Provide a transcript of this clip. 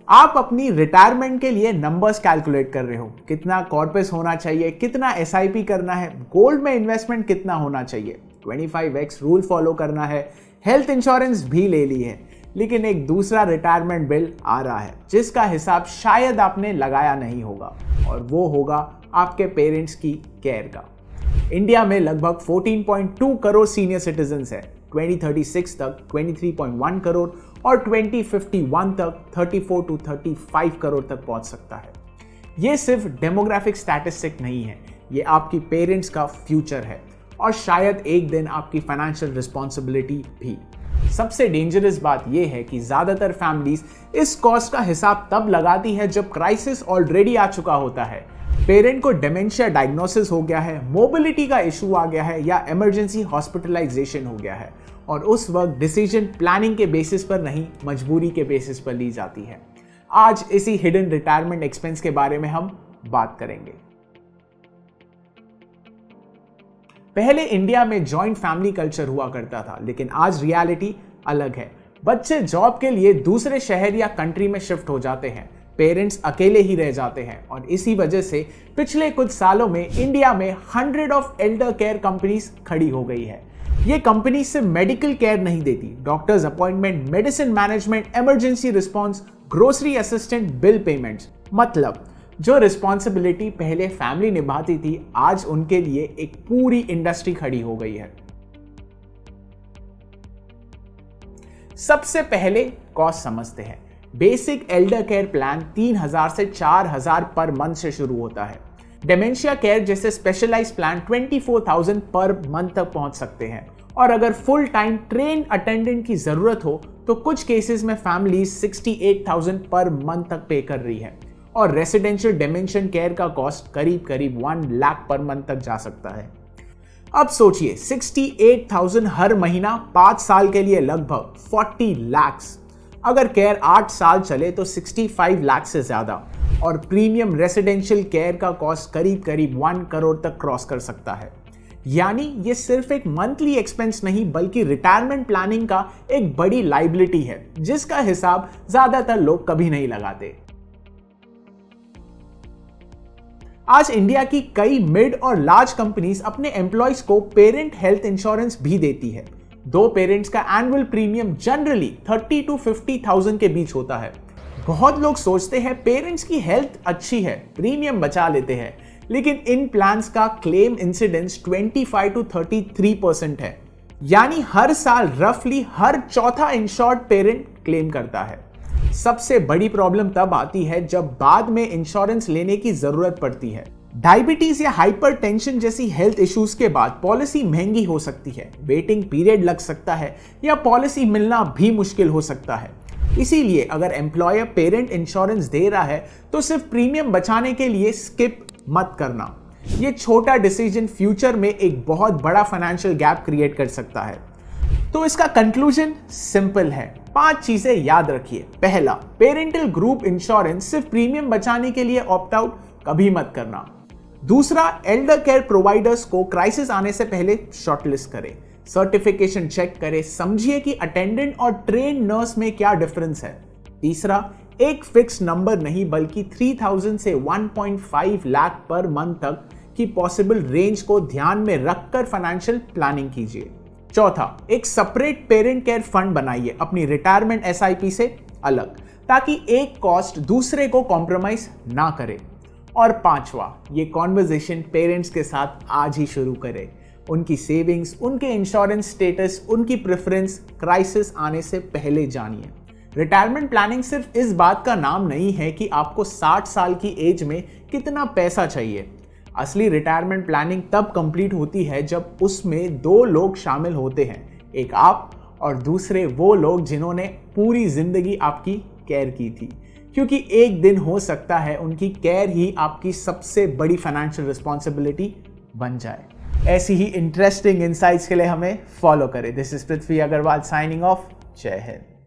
आप अपनी रिटायरमेंट के लिए नंबर्स कैलकुलेट कर रहे हो, कितना कॉर्पस होना चाहिए, कितना एसआईपी करना है, गोल्ड में इन्वेस्टमेंट कितना होना चाहिए, 25x रूल फॉलो करना है, हेल्थ इंश्योरेंस भी ले ली है, लेकिन एक दूसरा रिटायरमेंट बिल आ रहा है जिसका हिसाब शायद आपने लगाया नहीं होगा, और वो होगा आपके पेरेंट्स की केयर का। इंडिया में लगभग 14.2 करोड़ सीनियर सिटीजन्स है। 2036 तक 23.1 करोड़ और 2051 तक 34 to 35 करोड़ तक पहुंच सकता है। ये सिर्फ डेमोग्राफिक स्टैटिस्टिक नहीं है, ये आपकी पेरेंट्स का फ्यूचर है और शायद एक दिन आपकी फाइनेंशियल रिस्पॉन्सिबिलिटी भी। सबसे डेंजरस बात यह है कि ज्यादातर फैमिलीज इस कॉस्ट का हिसाब तब लगाती है जब क्राइसिस ऑलरेडी आ चुका होता है। पेरेंट को डिमेंशिया डायग्नोसिस हो गया है, मोबिलिटी का इशू आ गया है या इमरजेंसी हॉस्पिटलाइजेशन हो गया है, और उस वक्त डिसीजन प्लानिंग के बेसिस पर नहीं, मजबूरी के बेसिस पर ली जाती है। आज इसी हिडन रिटायरमेंट एक्सपेंस के बारे में हम बात करेंगे। पहले इंडिया में जॉइंट फैमिली कल्चर हुआ करता था, लेकिन आज रियलिटी अलग है। बच्चे जॉब के लिए दूसरे शहर या कंट्री में शिफ्ट हो जाते हैं, पेरेंट्स अकेले ही रह जाते हैं, और इसी वजह से पिछले कुछ सालों में इंडिया में 100 ऑफ एल्डर केयर कंपनीज खड़ी हो गई है। ये कंपनी सिर्फ मेडिकल केयर नहीं देती, doctors appointment, medicine management, emergency response, grocery assistant, bill payments, मतलब जो रिस्पॉन्सिबिलिटी पहले फैमिली निभाती थी, आज उनके लिए एक पूरी इंडस्ट्री खड़ी हो गई है। सबसे पहले कॉस्ट समझते हैं। बेसिक एल्डर केयर प्लान 3000 से 4000 पर मंथ से शुरू होता है। डिमेंशिया केयर जैसे स्पेशलाइज्ड प्लान 24,000 पर मंथ तक पहुंच सकते हैं, और अगर फुल टाइम ट्रेन अटेंडेंट की जरूरत हो तो कुछ केसेस में फैमिली 68,000 पर मंथ तक पे कर रही है, और रेसिडेंशियल डिमेंशिया केयर का कॉस्ट करीब 1 लाख पर मंथ तक जा सकता है। अब सोचिए 68,000 हर महीना 5 साल के लिए लगभग 40 लाख। अगर केयर 8 साल चले तो 65 लाख से ज्यादा, और प्रीमियम रेसिडेंशियल केयर का कॉस्ट करीब 1 करोड़ तक क्रॉस कर सकता है। यानी ये सिर्फ एक मंथली एक्सपेंस नहीं, बल्कि रिटायरमेंट प्लानिंग का एक बड़ी लायबिलिटी है जिसका हिसाब ज्यादातर लोग कभी नहीं लगाते। आज इंडिया की कई मिड और लार्ज कंपनीज अपने एम्प्लॉयज को पेरेंट हेल्थ इंश्योरेंस भी देती है। 2 पेरेंट्स का एनुअल प्रीमियम जनरली 30 to 50,000 के बीच होता है। बहुत लोग सोचते हैं पेरेंट्स की हेल्थ अच्छी है, प्रीमियम बचा लेते हैं, लेकिन इन प्लान्स का क्लेम इंसिडेंस 25 to 33% है। यानी हर साल रफली हर चौथा इंश्योर्ड पेरेंट क्लेम करता है। सबसे बड़ी प्रॉब्लम तब आती है जब बाद में इंश्योरेंस लेने की जरूरत पड़ती है। डायबिटीज या हाइपरटेंशन जैसी हेल्थ इश्यूज के बाद पॉलिसी महंगी हो सकती है, वेटिंग पीरियड लग सकता है, या पॉलिसी मिलना भी मुश्किल हो सकता है। इसीलिए अगर एम्प्लॉयर पेरेंट इंश्योरेंस दे रहा है तो सिर्फ प्रीमियम बचाने के लिए स्किप मत करना। ये छोटा डिसीजन फ्यूचर में एक बहुत बड़ा फाइनेंशियल गैप क्रिएट कर सकता है। तो इसका कंक्लूजन सिंपल है, 5 चीजें याद रखिए। पहला, पेरेंटल ग्रुप इंश्योरेंस सिर्फ प्रीमियम बचाने के लिए ऑप्ट आउट कभी मत करना। दूसरा, एल्डर केयर प्रोवाइडर्स को क्राइसिस आने से पहले शॉर्टलिस्ट करें, सर्टिफिकेशन चेक करें, समझिए कि अटेंडेंट और ट्रेन नर्स में क्या डिफरेंस है। तीसरा, एक फिक्स नंबर नहीं बल्कि 3000 से 1.5 लाख पर मंथ तक की पॉसिबल रेंज को ध्यान में रखकर फाइनेंशियल प्लानिंग कीजिए। चौथा, एक सेपरेट पेरेंट केयर फंड बनाइए अपनी रिटायरमेंट एसआईपी से अलग, ताकि एक कॉस्ट दूसरे को कॉम्प्रोमाइज ना करे। और पांचवा, ये कॉन्वर्सेशन पेरेंट्स के साथ आज ही शुरू करें। उनकी सेविंग्स, उनके इंश्योरेंस स्टेटस, उनकी प्रेफरेंस क्राइसिस आने से पहले जानिए। रिटायरमेंट प्लानिंग सिर्फ इस बात का नाम नहीं है कि आपको 60 साल की एज में कितना पैसा चाहिए। असली रिटायरमेंट प्लानिंग तब कंप्लीट होती है जब उसमें 2 लोग शामिल होते हैं, एक आप और दूसरे वो लोग जिन्होंने पूरी जिंदगी आपकी केयर की थी, क्योंकि एक दिन हो सकता है उनकी केयर ही आपकी सबसे बड़ी फाइनेंशियल रिस्पॉन्सिबिलिटी बन जाए। ऐसी ही इंटरेस्टिंग इनसाइट्स के लिए हमें फॉलो करें। This is Prithvi Agarwal signing off. जय हिंद।